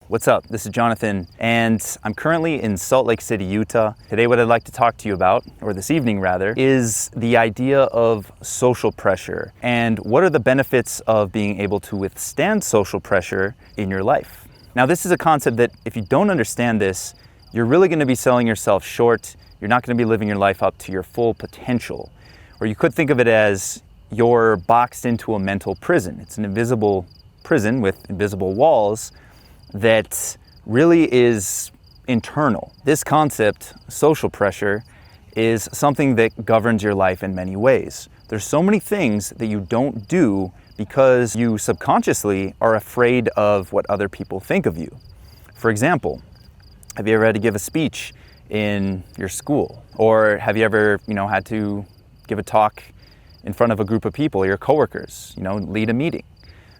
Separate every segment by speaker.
Speaker 1: What's up? This is Jonathan, and I'm currently in Salt Lake City, Utah. Today what I'd like to talk to you about, or this evening rather, is the idea of social pressure and what are the benefits of being able to withstand social pressure in your life. Now, this is a concept that if you don't understand this, you're really going to be selling yourself short. You're not going to be living your life up to your full potential. Or you could think of it as you're boxed into a mental prison. It's an invisible prison with invisible walls that really is internal. This concept, social pressure, is something that governs your life in many ways. There's so many things that you don't do because you subconsciously are afraid of what other people think of you. For example, have you ever had to give a speech in your school? Or have you ever, had to give a talk in front of a group of people, your coworkers, lead a meeting?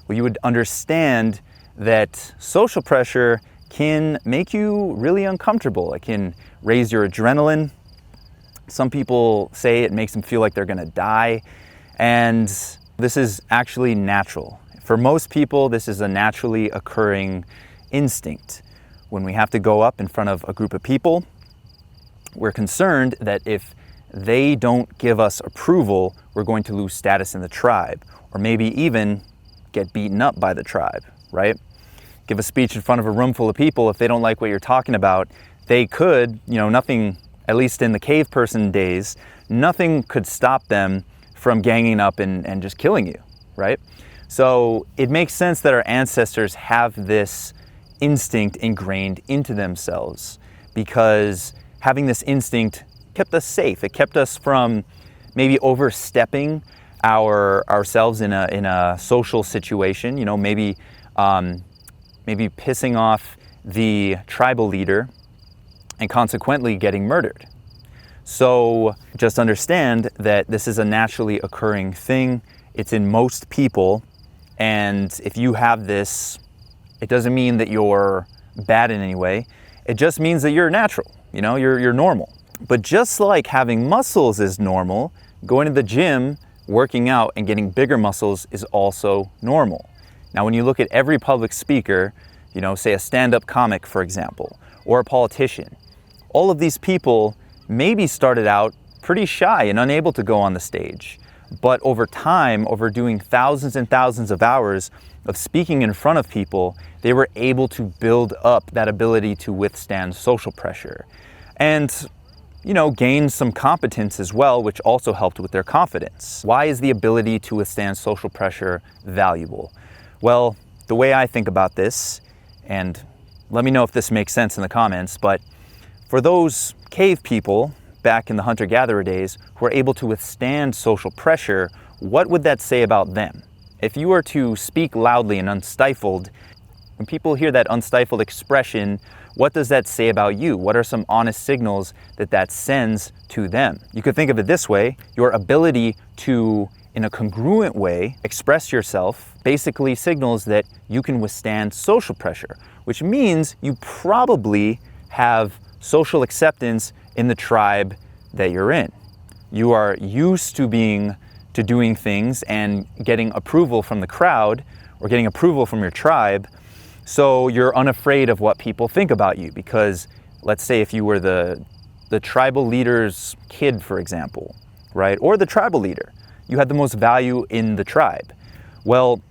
Speaker 1: Well, you would understand that social pressure can make you really uncomfortable. It can raise your adrenaline. Some people say it makes them feel like they're gonna die. And this is actually natural. For most people, this is a naturally occurring instinct. When we have to go up in front of a group of people, we're concerned that if they don't give us approval, we're going to lose status in the tribe, or maybe even get beaten up by the tribe, right? Give a speech in front of a room full of people. If they don't like what you're talking about, they could, nothing, at least in the cave person days, nothing could stop them from ganging up and just killing you, right? So it makes sense that our ancestors have this instinct ingrained into themselves, because having this instinct kept us safe. It kept us from maybe overstepping ourselves in a social situation, maybe pissing off the tribal leader and consequently getting murdered. So just understand that this is a naturally occurring thing. It's in most people, and if you have this, it doesn't mean that you're bad in any way. It just means that you're natural, you're normal. But just like having muscles is normal, going to the gym, working out, and getting bigger muscles is also normal. Now, when you look at every public speaker, say a stand-up comic, for example, or a politician, all of these people maybe started out pretty shy and unable to go on the stage. But over time, over doing thousands and thousands of hours of speaking in front of people, they were able to build up that ability to withstand social pressure. And gain some competence as well, which also helped with their confidence. Why is the ability to withstand social pressure valuable? Well, the way I think about this, and let me know if this makes sense in the comments, but for those cave people back in the hunter-gatherer days who were able to withstand social pressure, what would that say about them? If you were to speak loudly and unstifled, when people hear that unstifled expression, what does that say about you? What are some honest signals that sends to them? You could think of it this way: your ability to, in a congruent way, express yourself basically signals that you can withstand social pressure, which means you probably have social acceptance in the tribe that you're in. You are used to doing things and getting approval from the crowd or getting approval from your tribe. So you're unafraid of what people think about you, because let's say if you were the tribal leader's kid, for example, right? Or the tribal leader, you had the most value in the tribe. Well,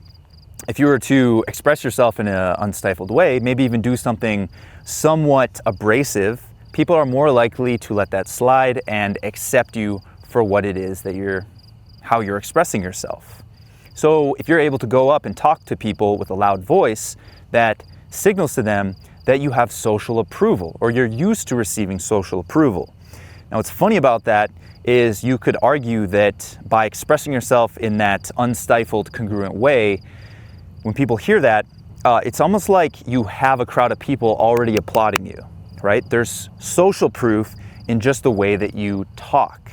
Speaker 1: if you were to express yourself in an unstifled way, maybe even do something somewhat abrasive, people are more likely to let that slide and accept you for what it is that how you're expressing yourself. So if you're able to go up and talk to people with a loud voice, that signals to them that you have social approval, or you're used to receiving social approval. Now, what's funny about that is you could argue that by expressing yourself in that unstifled, congruent way, when people hear that, it's almost like you have a crowd of people already applauding you, right? There's social proof in just the way that you talk.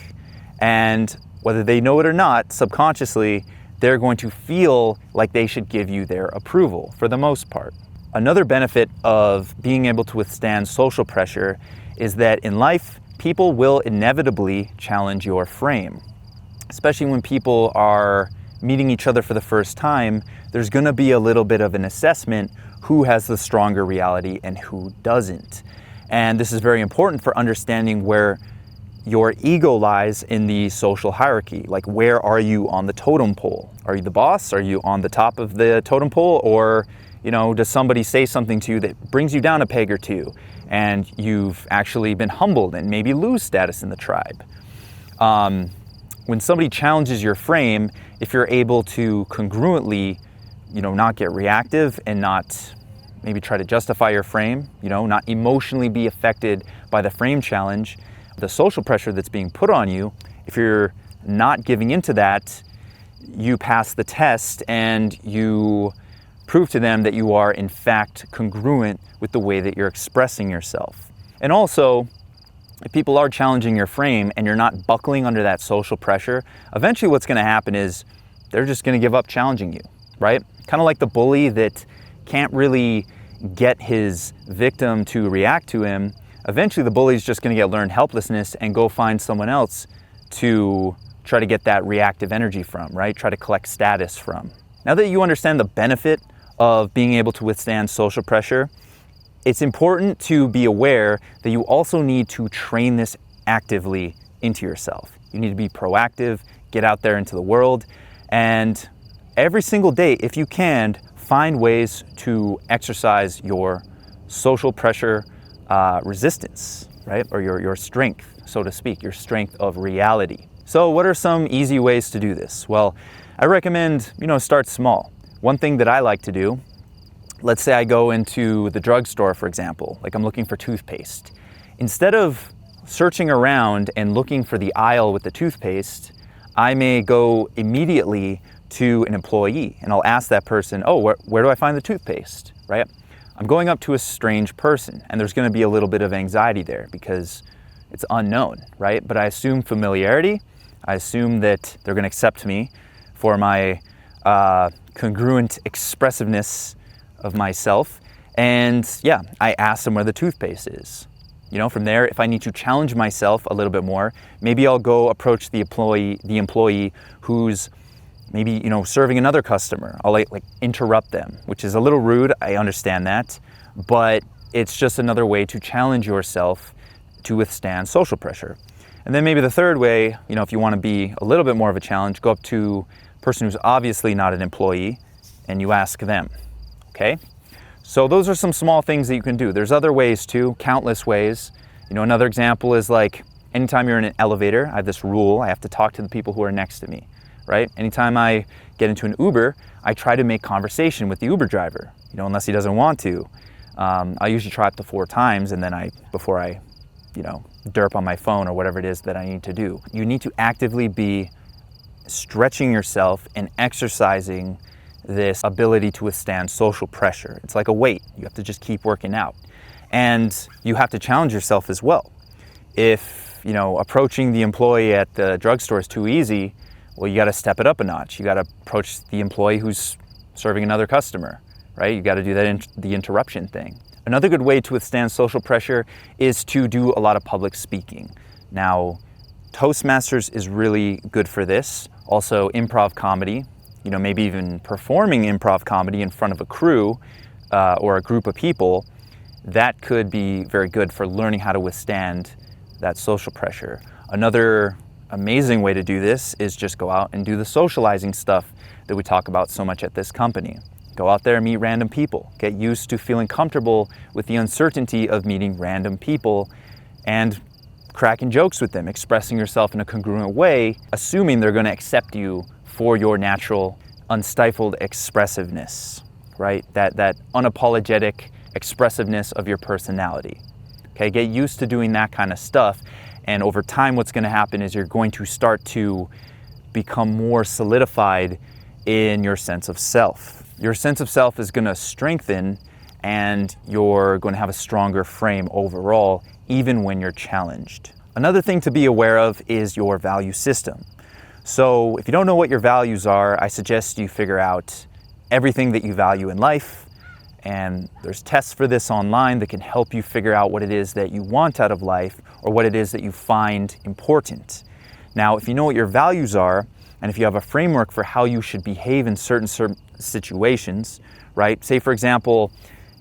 Speaker 1: And whether they know it or not, subconsciously, they're going to feel like they should give you their approval for the most part. Another benefit of being able to withstand social pressure is that in life, people will inevitably challenge your frame. Especially when people are meeting each other for the first time, there's going to be a little bit of an assessment who has the stronger reality and who doesn't. And this is very important for understanding where your ego lies in the social hierarchy. Like, where are you on the totem pole? Are you the boss? Are you on the top of the totem pole? Or, does somebody say something to you that brings you down a peg or two and you've actually been humbled and maybe lose status in the tribe? When somebody challenges your frame, if you're able to congruently, not get reactive and not maybe try to justify your frame, not emotionally be affected by the frame challenge, the social pressure that's being put on you, if you're not giving into that, you pass the test and you prove to them that you are in fact congruent with the way that you're expressing yourself. And also, if people are challenging your frame and you're not buckling under that social pressure, eventually what's going to happen is they're just going to give up challenging you, right? Kind of like the bully that can't really get his victim to react to him. Eventually the bully's just going to get learned helplessness and go find someone else to try to get that reactive energy from, right? Try to collect status from. Now that you understand the benefit of being able to withstand social pressure, it's important to be aware that you also need to train this actively into yourself. You need to be proactive, get out there into the world, and every single day, if you can, find ways to exercise your social pressure resistance, right? Or your strength, so to speak, your strength of reality. So what are some easy ways to do this? Well, I recommend, start small. One thing that I like to do, let's say I go into the drugstore, for example, like I'm looking for toothpaste. Instead of searching around and looking for the aisle with the toothpaste, I may go immediately to an employee and I'll ask that person, where do I find the toothpaste, right? I'm going up to a strange person and there's going to be a little bit of anxiety there because it's unknown, right? But I assume familiarity. I assume that they're going to accept me for my congruent expressiveness of myself. And yeah, I ask them where the toothpaste is. From there, if I need to challenge myself a little bit more, maybe I'll go approach the employee who's maybe, serving another customer. I'll like interrupt them, which is a little rude. I understand that, but it's just another way to challenge yourself to withstand social pressure. And then maybe the third way, if you want to be a little bit more of a challenge, go up to a person who's obviously not an employee and you ask them, okay? So those are some small things that you can do. There's other ways too, countless ways. Another example is like anytime you're in an elevator, I have this rule, I have to talk to the people who are next to me, right? Anytime I get into an Uber, I try to make conversation with the Uber driver, unless he doesn't want to. I usually try up to 4 times and then before I derp on my phone or whatever it is that I need to do. You need to actively be stretching yourself and exercising this ability to withstand social pressure. It's like a weight. You have to just keep working out. And you have to challenge yourself as well. If, approaching the employee at the drugstore is too easy, well, you got to step it up a notch. You got to approach the employee who's serving another customer, right? You got to do that the interruption thing. Another good way to withstand social pressure is to do a lot of public speaking. Now, Toastmasters is really good for this. Also, improv comedy, maybe even performing improv comedy in front of a crew or a group of people, that could be very good for learning how to withstand that social pressure. Another amazing way to do this is just go out and do the socializing stuff that we talk about so much at this company. Go out there and meet random people. Get used to feeling comfortable with the uncertainty of meeting random people and cracking jokes with them, expressing yourself in a congruent way, assuming they're going to accept you for your natural, unstifled expressiveness, right? That unapologetic expressiveness of your personality. Okay, get used to doing that kind of stuff. And over time, what's going to happen is you're going to start to become more solidified in your sense of self. Your sense of self is going to strengthen and you're going to have a stronger frame overall, even when you're challenged. Another thing to be aware of is your value system. So if you don't know what your values are, I suggest you figure out everything that you value in life. And there's tests for this online that can help you figure out what it is that you want out of life or what it is that you find important. Now, if you know what your values are, and if you have a framework for how you should behave in certain situations, right? Say, for example,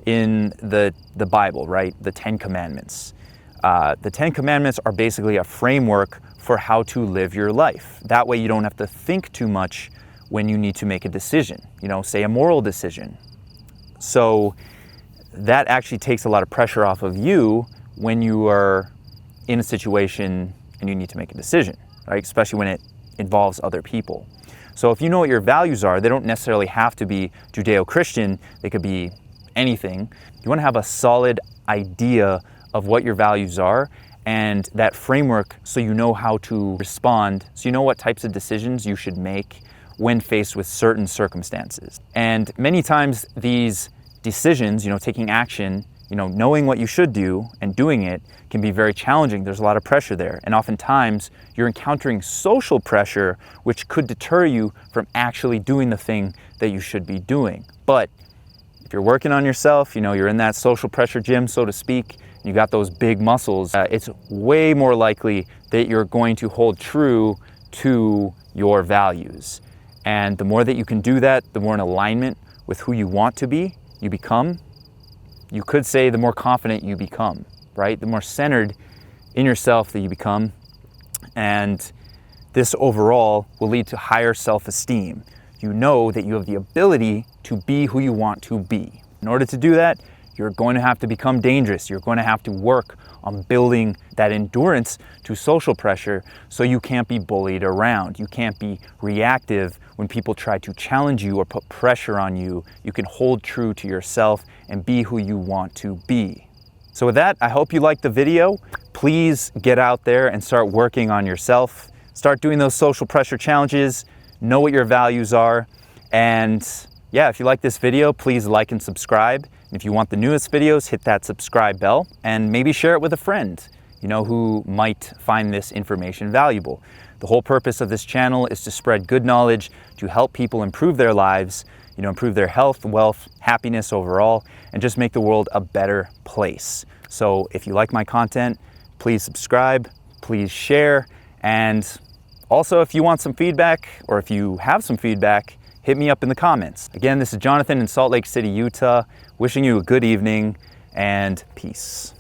Speaker 1: in the Bible, right? The 10 Commandments. The 10 Commandments are basically a framework for how to live your life. That way you don't have to think too much when you need to make a decision, say a moral decision. So that actually takes a lot of pressure off of you when you are in a situation and you need to make a decision, right? Especially when it involves other people. So if you know what your values are, they don't necessarily have to be Judeo-Christian, they could be anything. You want to have a solid idea of what your values are and that framework so you know how to respond, so you know what types of decisions you should make when faced with certain circumstances. And many times these decisions, taking action, knowing what you should do and doing it can be very challenging. There's a lot of pressure there. And oftentimes you're encountering social pressure, which could deter you from actually doing the thing that you should be doing. But if you're working on yourself, you're in that social pressure gym, so to speak, you got those big muscles, it's way more likely that you're going to hold true to your values. And the more that you can do that, the more in alignment with who you want to be, you become. You could say the more confident you become, right? The more centered in yourself that you become. And this overall will lead to higher self-esteem. You know that you have the ability to be who you want to be. In order to do that, you're going to have to become dangerous. You're going to have to work on building that endurance to social pressure so you can't be bullied around. You can't be reactive when people try to challenge you or put pressure on you. You can hold true to yourself and be who you want to be. So with that, I hope you liked the video. Please get out there and start working on yourself. Start doing those social pressure challenges. Know what your values are. And yeah, if you like this video, please like and subscribe. And if you want the newest videos, hit that subscribe bell and maybe share it with a friend, who might find this information valuable. The whole purpose of this channel is to spread good knowledge to help people improve their lives, improve their health, wealth, happiness overall, and just make the world a better place. So if you like my content, please subscribe, please share, and also if you want some feedback or if you have some feedback, hit me up in the comments. Again, this is Jonathan in Salt Lake City, Utah, wishing you a good evening and peace.